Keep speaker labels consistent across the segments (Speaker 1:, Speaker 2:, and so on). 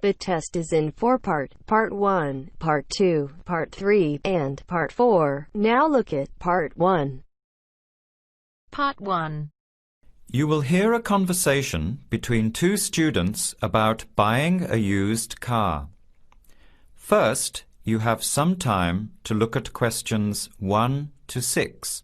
Speaker 1: The test is in 4 parts: Part 1, Part 2, Part 3, and Part 4. Now look at Part 1.
Speaker 2: Part 1.
Speaker 3: You will hear a conversation between two students about buying a used car. First, you have some time to look at questions 1 to 6.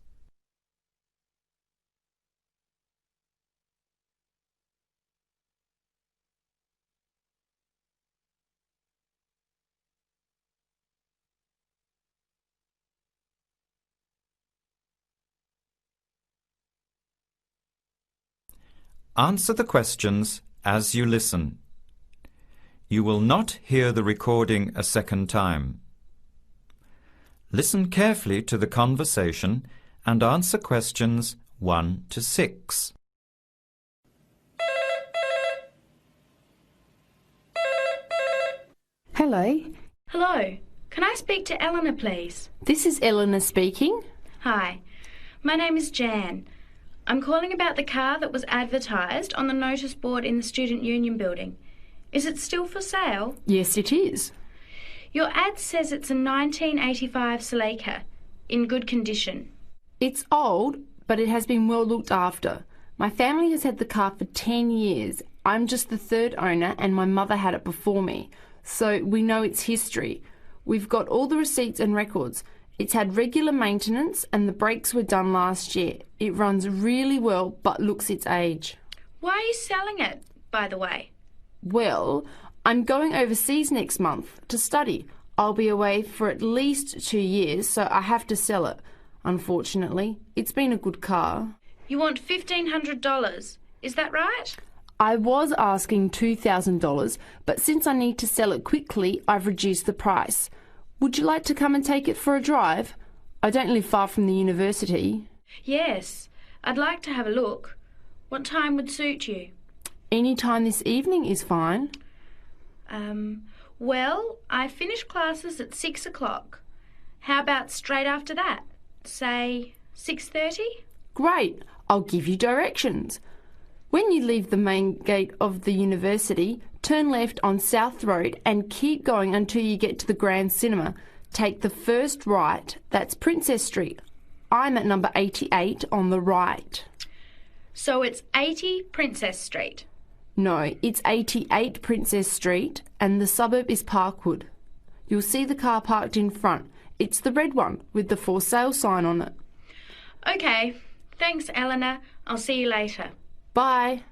Speaker 3: Answer the questions as you listen. You will not hear the recording a second time. Listen carefully to the conversation and answer questions 1 to 6.
Speaker 4: Hello,
Speaker 5: Hello. Can I speak to Eleanor, please?
Speaker 4: this is Eleanor speaking.
Speaker 5: Hi. My name is Jan. I'm calling about the car that was advertised on the notice board in the Student Union building. Is it still for sale?
Speaker 4: Yes, it is.
Speaker 5: Your ad says it's a 1985 Celica, in good condition.
Speaker 4: It's old, but it has been well looked after. My family has had the car for 10 years. I'm just the third owner and my mother had it before me, so we know its history. We've got all the receipts and records. It's had regular maintenance and the brakes were done last year. It runs really well but looks its age.
Speaker 5: Why are you selling it, by the way?
Speaker 4: Well, I'm going overseas next month to study. I'll be away for at least 2 years, so I have to sell it. Unfortunately, it's been a good car.
Speaker 5: You want $1,500, is that right?
Speaker 4: I was asking $2,000, but since I need to sell it quickly, I've reduced the price. Would you like to come and take it for a drive? I don't live far from the university.
Speaker 5: Yes, I'd like to have a look. What time would suit you?
Speaker 4: Any time this evening is fine.
Speaker 5: Well, I finish classes at 6 o'clock. How about straight after that? Say 6:30?
Speaker 4: Great, I'll give you directions. When you leave the main gate of the university, turn left on South Road and keep going until you get to the Grand Cinema. Take the first right, that's Princess Street. I'm at number 88 on the right.
Speaker 5: So it's 80 Princess Street.
Speaker 4: No, it's 88 Princess Street and the suburb is Parkwood. You'll see the car parked in front. It's the red one with the for sale sign on it.
Speaker 5: Okay, thanks Eleanor. I'll see you later.
Speaker 4: Bye.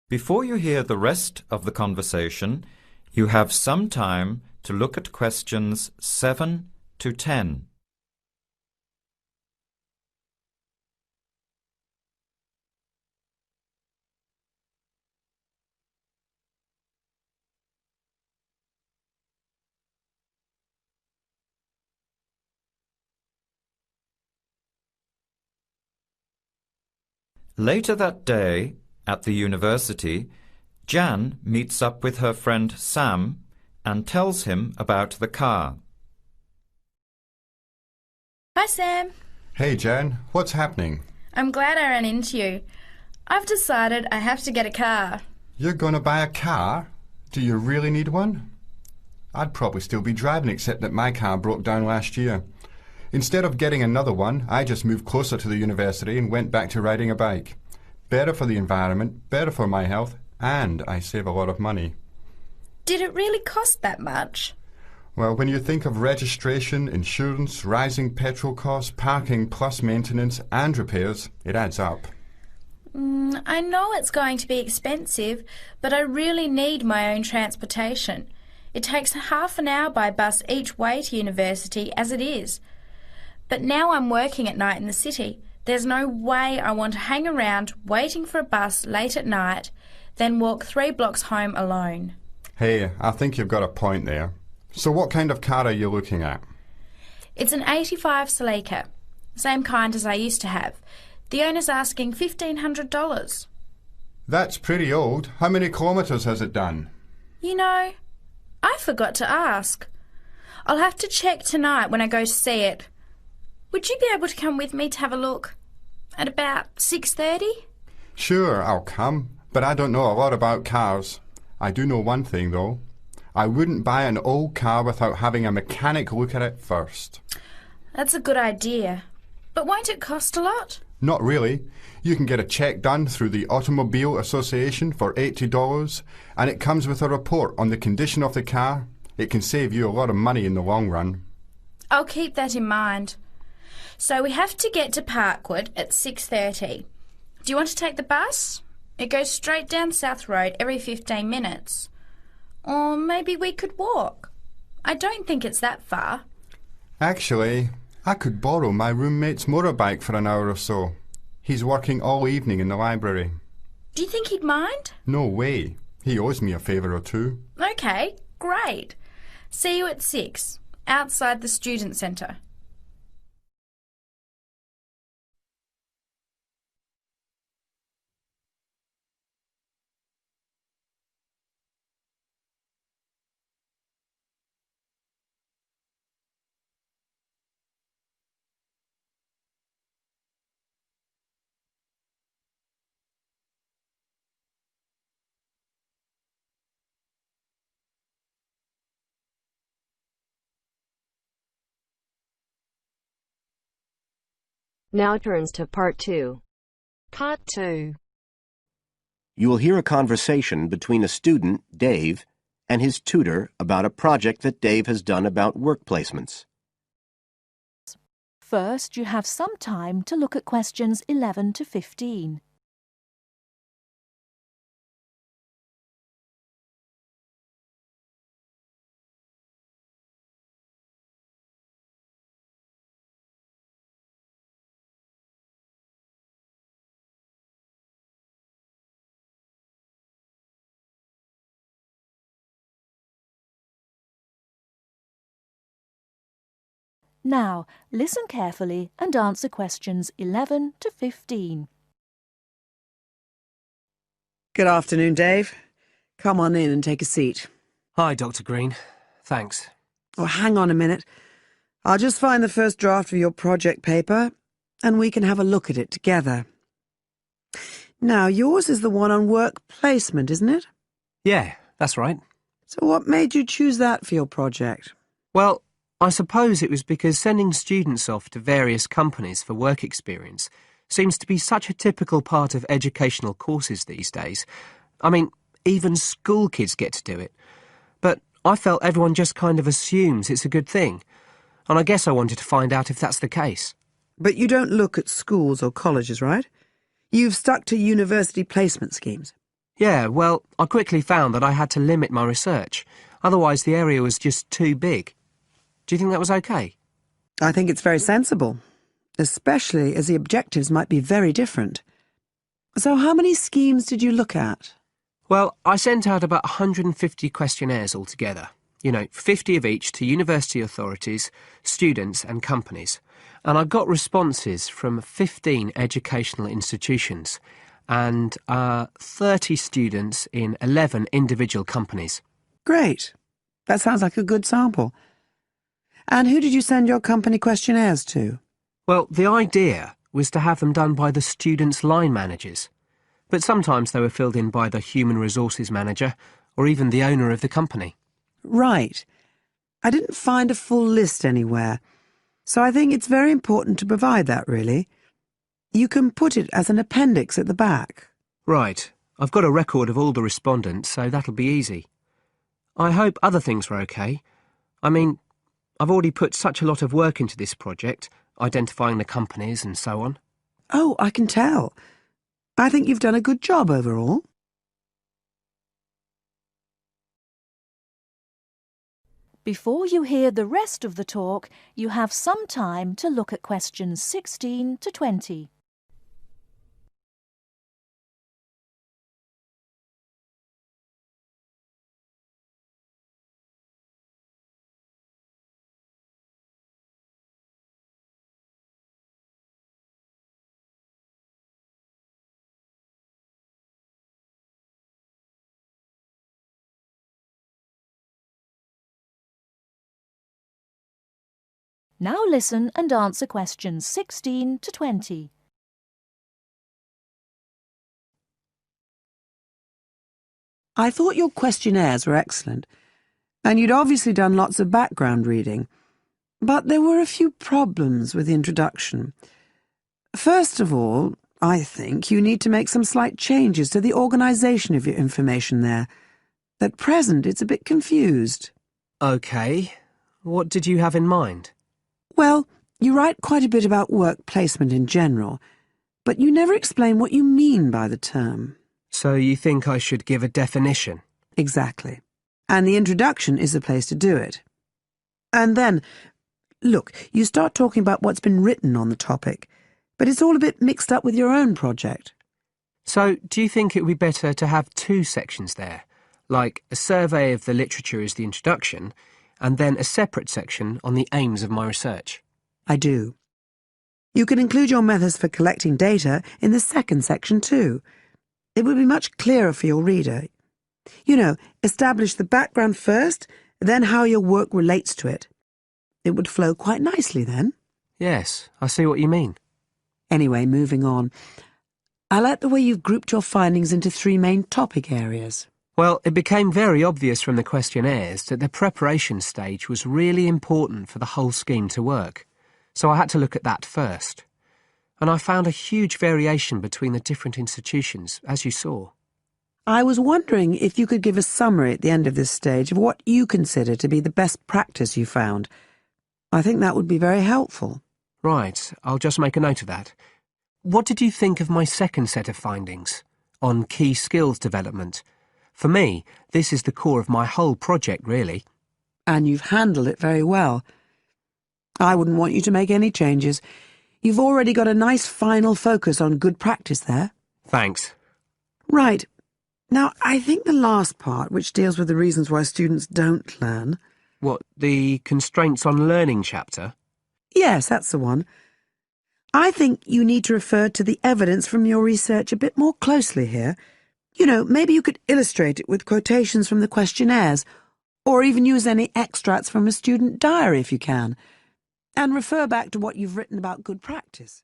Speaker 3: Before you hear the rest of the conversation, you have some time to look at questions 7 to 10. Later that day, at the university, Jan meets up with her friend Sam and tells him about the car.
Speaker 6: Hi, Sam.
Speaker 7: Hey, Jan. What's happening?
Speaker 6: I'm glad I ran into you. I've decided I have to get a car.
Speaker 7: You're going to buy a car? Do you really need one? I'd probably still be driving, except that my car broke down last year. Instead of getting another one, I just moved closer to the university and went back to riding a bike. Better for the environment, better for my health, and I save a lot of money.
Speaker 6: Did it really cost that much?
Speaker 7: Well, when you think of registration, insurance, rising petrol costs, parking plus maintenance and repairs, it adds up.
Speaker 6: I know it's going to be expensive, but I really need my own transportation. It takes half an hour by bus each way to university as it is. But now I'm working at night in the city. There's no way I want to hang around waiting for a bus late at night, then walk 3 blocks home alone.
Speaker 7: Hey, I think you've got a point there. So what kind of car are you looking at?
Speaker 6: It's an 85 Celica, same kind as I used to have. The owner's asking $1,500.
Speaker 7: That's pretty old. How many kilometres has it done?
Speaker 6: You know, I forgot to ask. I'll have to check tonight when I go to see it. Would you be able to come with me to have a look? At about 6:30?
Speaker 7: Sure, I'll come, but I don't know a lot about cars. I do know one thing, though. I wouldn't buy an old car without having a mechanic look at it first.
Speaker 6: That's a good idea. But won't it cost a lot?
Speaker 7: Not really. You can get a check done through the Automobile Association for $80, and it comes with a report on the condition of the car. It can save you a lot of money in the long run.
Speaker 6: I'll keep that in mind. So we have to get to Parkwood at 6:30. Do you want to take the bus? It goes straight down South Road every 15 minutes. Or maybe we could walk. I don't think it's that far.
Speaker 7: Actually, I could borrow my roommate's motorbike for an hour or so. He's working all evening in the library.
Speaker 6: Do you think he'd mind?
Speaker 7: No way. He owes me a favour or two.
Speaker 6: Okay, great. See you at 6, outside the student centre.
Speaker 1: Now turns to Part 2.
Speaker 2: Part 2.
Speaker 8: You will hear a conversation between a student, Dave, and his tutor about a project that Dave has done about work placements.
Speaker 9: First, you have some time to look at questions 11 to 15. Now, listen carefully and answer questions 11 to 15.
Speaker 10: Good afternoon, Dave. Come on in and take a seat.
Speaker 11: Hi, Dr. Green. Thanks.
Speaker 10: Oh, hang on a minute. I'll just find the first draft of your project paper, and we can have a look at it together. Now, yours is the one on work placement, isn't it?
Speaker 11: Yeah, that's right.
Speaker 10: So what made you choose that for your project?
Speaker 11: Well, I suppose it was because sending students off to various companies for work experience seems to be such a typical part of educational courses these days. I mean, even school kids get to do it. But I felt everyone just kind of assumes it's a good thing. And I guess I wanted to find out if that's the case.
Speaker 10: But you don't look at schools or colleges, right? You've stuck to university placement schemes.
Speaker 11: Yeah, well, I quickly found that I had to limit my research. Otherwise, the area was just too big. Do you think that was okay?
Speaker 10: I think it's very sensible, especially as the objectives might be very different. So how many schemes did you look at?
Speaker 11: Well, I sent out about 150 questionnaires altogether. 50 of each to university authorities, students and companies. And I got responses from 15 educational institutions and 30 students in 11 individual companies.
Speaker 10: Great. That sounds like a good sample. And who did you send your company questionnaires to?
Speaker 11: Well, the idea was to have them done by the students' line managers. But sometimes they were filled in by the human resources manager or even the owner of the company.
Speaker 10: Right. I didn't find a full list anywhere, so I think it's very important to provide that, really. You can put it as an appendix at the back.
Speaker 11: Right. I've got a record of all the respondents, so that'll be easy. I hope other things were okay. I mean, I've already put such a lot of work into this project, identifying the companies and so on.
Speaker 10: Oh, I can tell. I think you've done a good job overall.
Speaker 9: Before you hear the rest of the talk, you have some time to look at questions 16 to 20. Now listen and answer questions 16 to 20.
Speaker 10: I thought your questionnaires were excellent, and you'd obviously done lots of background reading. But there were a few problems with the introduction. First of all, I think you need to make some slight changes to the organisation of your information there. At present, it's a bit confused.
Speaker 11: OK. What did you have in mind?
Speaker 10: Well, you write quite a bit about work placement in general, but you never explain what you mean by the term.
Speaker 11: So you think I should give a definition?
Speaker 10: Exactly. And the introduction is the place to do it. And then, look, you start talking about what's been written on the topic, but it's all a bit mixed up with your own project.
Speaker 11: So do you think it would be better to have two sections there, like a survey of the literature as the introduction, and then a separate section on the aims of my research?
Speaker 10: I do. You can include your methods for collecting data in the second section too. It would be much clearer for your reader. You know, establish the background first, then how your work relates to it. It would flow quite nicely then.
Speaker 11: Yes, I see what you mean.
Speaker 10: Anyway, moving on. I like the way you've grouped your findings into three main topic areas.
Speaker 11: Well, it became very obvious from the questionnaires that the preparation stage was really important for the whole scheme to work, so I had to look at that first. And I found a huge variation between the different institutions, as you saw.
Speaker 10: I was wondering if you could give a summary at the end of this stage of what you consider to be the best practice you found. I think that would be very helpful.
Speaker 11: Right, I'll just make a note of that. What did you think of my second set of findings, on key skills development? For me, this is the core of my whole project, really.
Speaker 10: And you've handled it very well. I wouldn't want you to make any changes. You've already got a nice final focus on good practice there.
Speaker 11: Thanks.
Speaker 10: Right. Now, I think the last part, which deals with the reasons why students don't learn...
Speaker 11: What, the constraints on learning chapter?
Speaker 10: Yes, that's the one. I think you need to refer to the evidence from your research a bit more closely here. You know, maybe you could illustrate it with quotations from the questionnaires, or even use any extracts from a student diary if you can, and refer back to what you've written about good practice.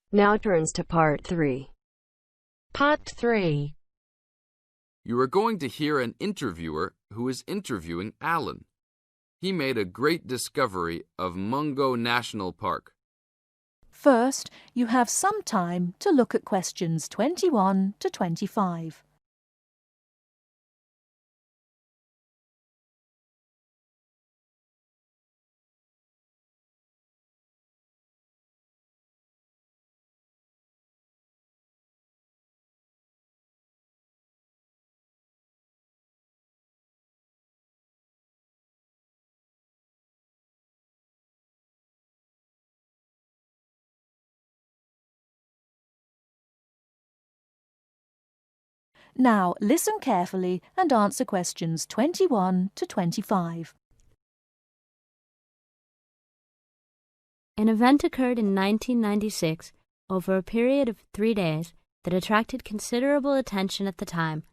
Speaker 1: Now turns to Part 3.
Speaker 2: Part 3.
Speaker 12: You are going to hear an interviewer who is interviewing Alan. He made a great discovery of Mungo National Park.
Speaker 9: First, you have some time to look at questions 21 to 25. Now, listen carefully and answer questions 21 to 25.
Speaker 13: An event occurred in 1996 over a period of 3 days that attracted considerable attention at the time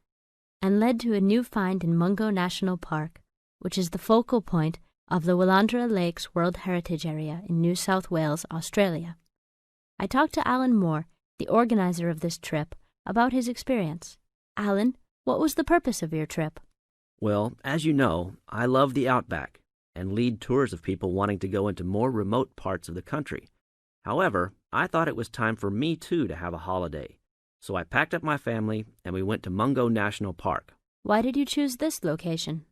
Speaker 13: and led to a new find in Mungo National Park, which is the focal point of the Willandra Lakes World Heritage Area in New South Wales, Australia. I talked to Alan Moore, the organizer of this trip, about his experience. Alan, what was the purpose of your trip?
Speaker 14: Well, as you know, I love the outback and lead tours of people wanting to go into more remote parts of the country. However, I thought it was time for me too to have a holiday. So I packed up my family and we went to Mungo National Park.
Speaker 13: Why did you choose this location?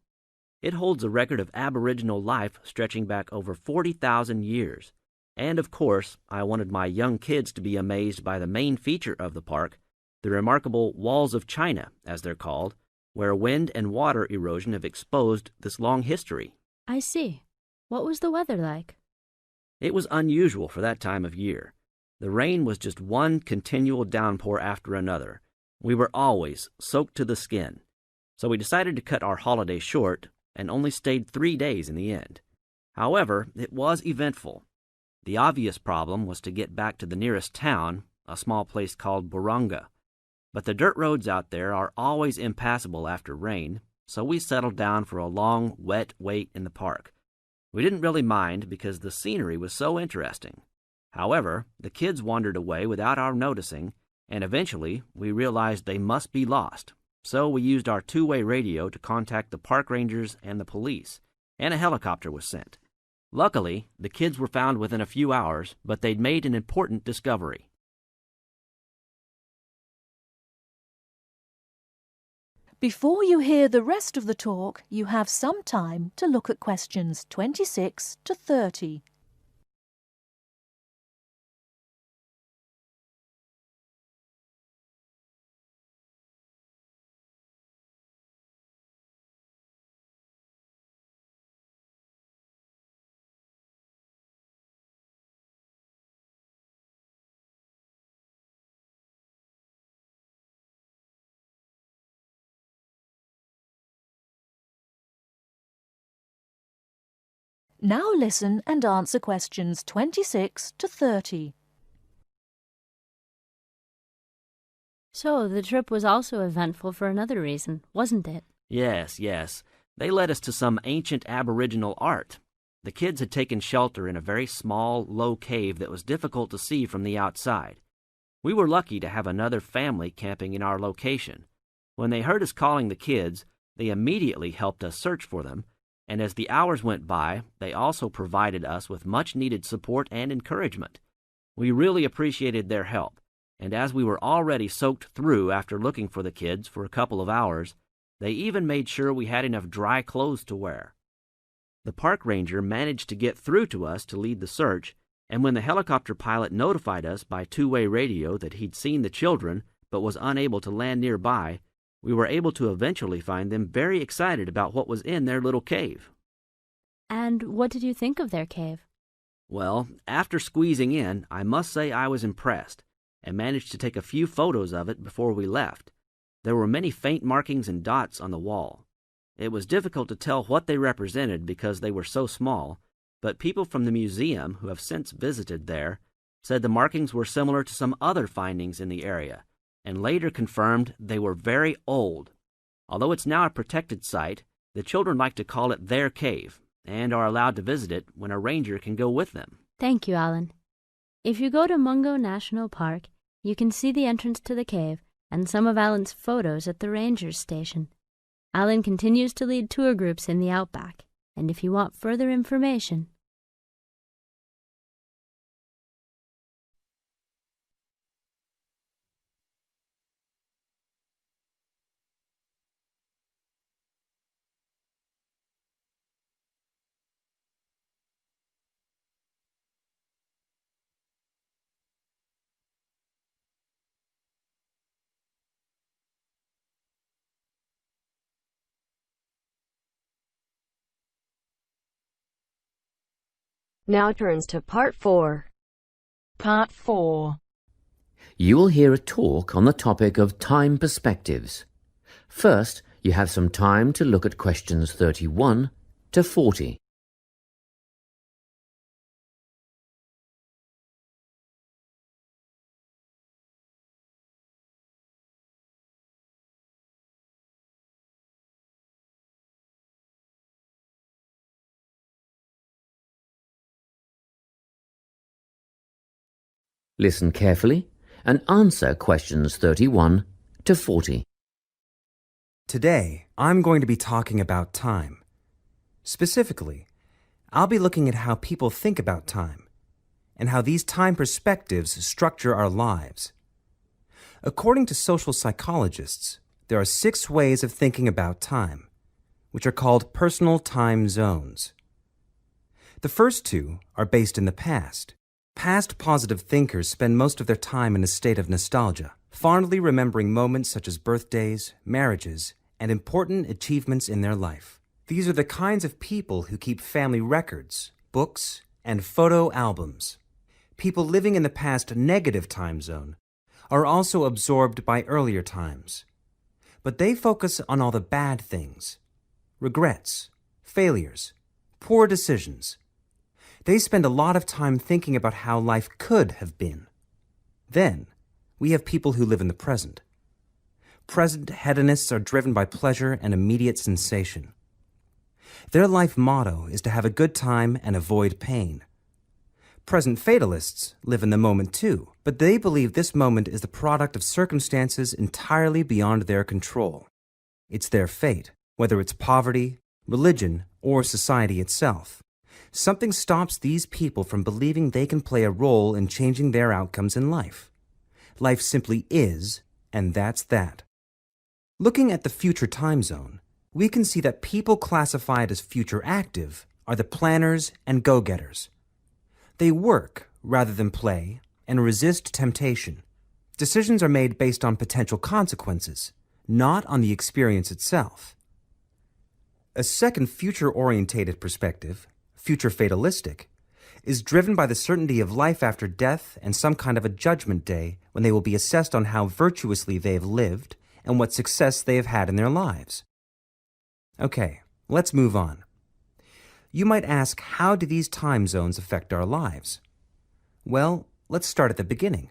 Speaker 14: It holds a record of Aboriginal life stretching back over 40,000 years. And of course, I wanted my young kids to be amazed by the main feature of the park, the remarkable Walls of China, as they're called, where wind and water erosion have exposed this long history.
Speaker 13: I see. What was the weather like?
Speaker 14: It was unusual for that time of year. The rain was just one continual downpour after another. We were always soaked to the skin. so we decided to cut our holiday short and only stayed 3 days in the end. However, it was eventful. The obvious problem was to get back to the nearest town, a small place called Buranga. But the dirt roads out there are always impassable after rain, so we settled down for a long, wet wait in the park. We didn't really mind because the scenery was so interesting. However, the kids wandered away without our noticing, and eventually we realized they must be lost. So we used our two-way radio to contact the park rangers and the police, and a helicopter was sent. Luckily, the kids were found within a few hours, but they'd made an important discovery.
Speaker 9: Before you hear the rest of the talk, you have some time to look at questions 26 to 30. Now listen and answer questions 26 to 30.
Speaker 13: So, the trip was also eventful for another reason, wasn't it?
Speaker 14: Yes. They led us to some ancient Aboriginal art. The kids had taken shelter in a very small, low cave that was difficult to see from the outside. We were lucky to have another family camping in our location. When they heard us calling the kids, they immediately helped us search for them, and as the hours went by, they also provided us with much-needed support and encouragement. We really appreciated their help, and as we were already soaked through after looking for the kids for a couple of hours, they even made sure we had enough dry clothes to wear. The park ranger managed to get through to us to lead the search, and when the helicopter pilot notified us by two-way radio that he'd seen the children but was unable to land nearby, we were able to eventually find them very excited about what was in their little cave.
Speaker 13: And what did you think of their cave?
Speaker 14: Well, after squeezing in, I must say I was impressed, and managed to take a few photos of it before we left. There were many faint markings and dots on the wall. It was difficult to tell what they represented because they were so small, but people from the museum who have since visited there said the markings were similar to some other findings in the area, and later confirmed they were very old. Although it's now a protected site, the children like to call it their cave, and are allowed to visit it when a ranger can go with them.
Speaker 13: Thank you, Alan. If you go to Mungo National Park, you can see the entrance to the cave and some of Alan's photos at the ranger's station. Alan continues to lead tour groups in the outback, and if you want further information,
Speaker 1: Now turns to Part 4.
Speaker 2: Part 4.
Speaker 15: You will hear a talk on the topic of time perspectives. First, you have some time to look at questions 31 to 40. Listen carefully and answer questions 31 to 40.
Speaker 16: Today, I'm going to be talking about time. Specifically, I'll be looking at how people think about time and how these time perspectives structure our lives. According to social psychologists, there are 6 ways of thinking about time, which are called personal time zones. The first 2 are based in the past. Past positive thinkers spend most of their time in a state of nostalgia, fondly remembering moments such as birthdays, marriages, and important achievements in their life. These are the kinds of people who keep family records, books, and photo albums. People living in the past negative time zone are also absorbed by earlier times. But they focus on all the bad things. Regrets, failures, poor decisions. They spend a lot of time thinking about how life could have been. Then, we have people who live in the present. Present hedonists are driven by pleasure and immediate sensation. Their life motto is to have a good time and avoid pain. Present fatalists live in the moment too, but they believe this moment is the product of circumstances entirely beyond their control. It's their fate, whether it's poverty, religion, or society itself. Something stops these people from believing they can play a role in changing their outcomes in life. Life simply is, and that's that. Looking at the future time zone, we can see that people classified as future active are the planners and go-getters. They work rather than play and resist temptation. Decisions are made based on potential consequences, not on the experience itself. A second future-orientated perspective, future fatalistic, is driven by the certainty of life after death and some kind of a judgment day when they will be assessed on how virtuously they have lived and what success they have had in their lives. Okay, let's move on. You might ask, how do these time zones affect our lives? Well, let's start at the beginning.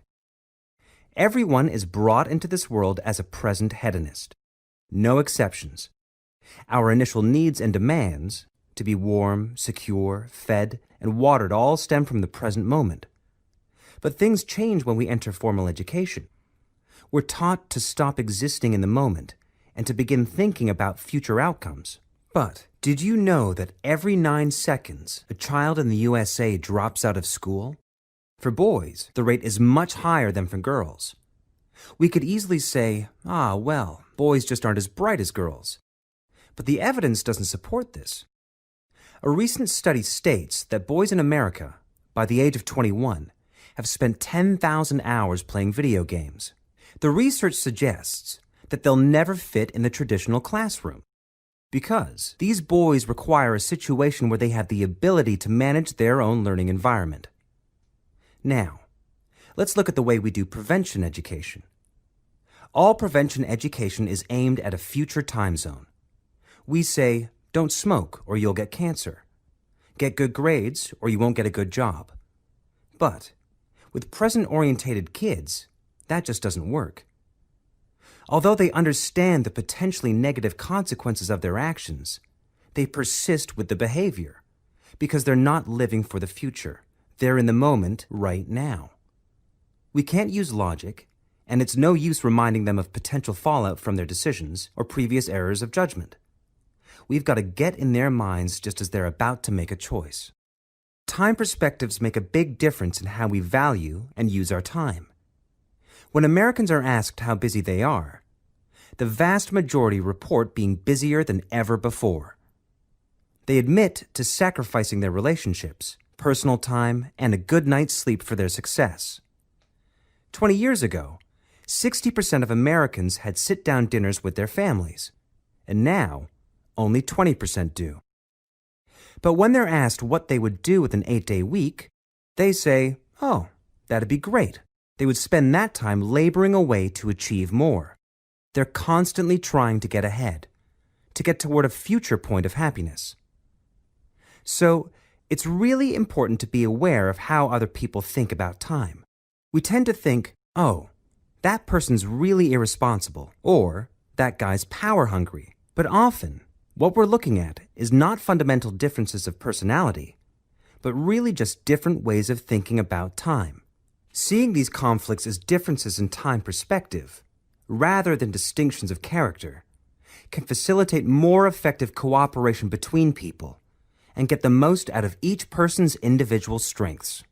Speaker 16: Everyone is brought into this world as a present hedonist. No exceptions. Our initial needs and demands, to be warm, secure, fed, and watered, all stem from the present moment. But things change when we enter formal education. We're taught to stop existing in the moment and to begin thinking about future outcomes. But did you know that every 9 seconds a child in the USA drops out of school? For boys, the rate is much higher than for girls. We could easily say, well, boys just aren't as bright as girls. But the evidence doesn't support this. A recent study states that boys in America, by the age of 21, have spent 10,000 hours playing video games. The research suggests that they'll never fit in the traditional classroom, because these boys require a situation where they have the ability to manage their own learning environment. Now, let's look at the way we do prevention education. All prevention education is aimed at a future time zone. We say, don't smoke or you'll get cancer. Get good grades or you won't get a good job. But with present-orientated kids, that just doesn't work. Although they understand the potentially negative consequences of their actions, they persist with the behavior because they're not living for the future. They're in the moment right now. We can't use logic, and it's no use reminding them of potential fallout from their decisions or previous errors of judgment. We've got to get in their minds just as they're about to make a choice. Time perspectives make a big difference in how we value and use our time. When Americans are asked how busy they are, the vast majority report being busier than ever before. They admit to sacrificing their relationships, personal time, and a good night's sleep for their success. 20 years ago, 60% of Americans had sit-down dinners with their families, and now only 20% do. But when they're asked what they would do with an 8-day week, they say, that'd be great. They would spend that time laboring away to achieve more. They're constantly trying to get ahead, to get toward a future point of happiness. So, it's really important to be aware of how other people think about time. We tend to think, that person's really irresponsible, or that guy's power hungry. But often, what we're looking at is not fundamental differences of personality, but really just different ways of thinking about time. Seeing these conflicts as differences in time perspective, rather than distinctions of character, can facilitate more effective cooperation between people and get the most out of each person's individual strengths.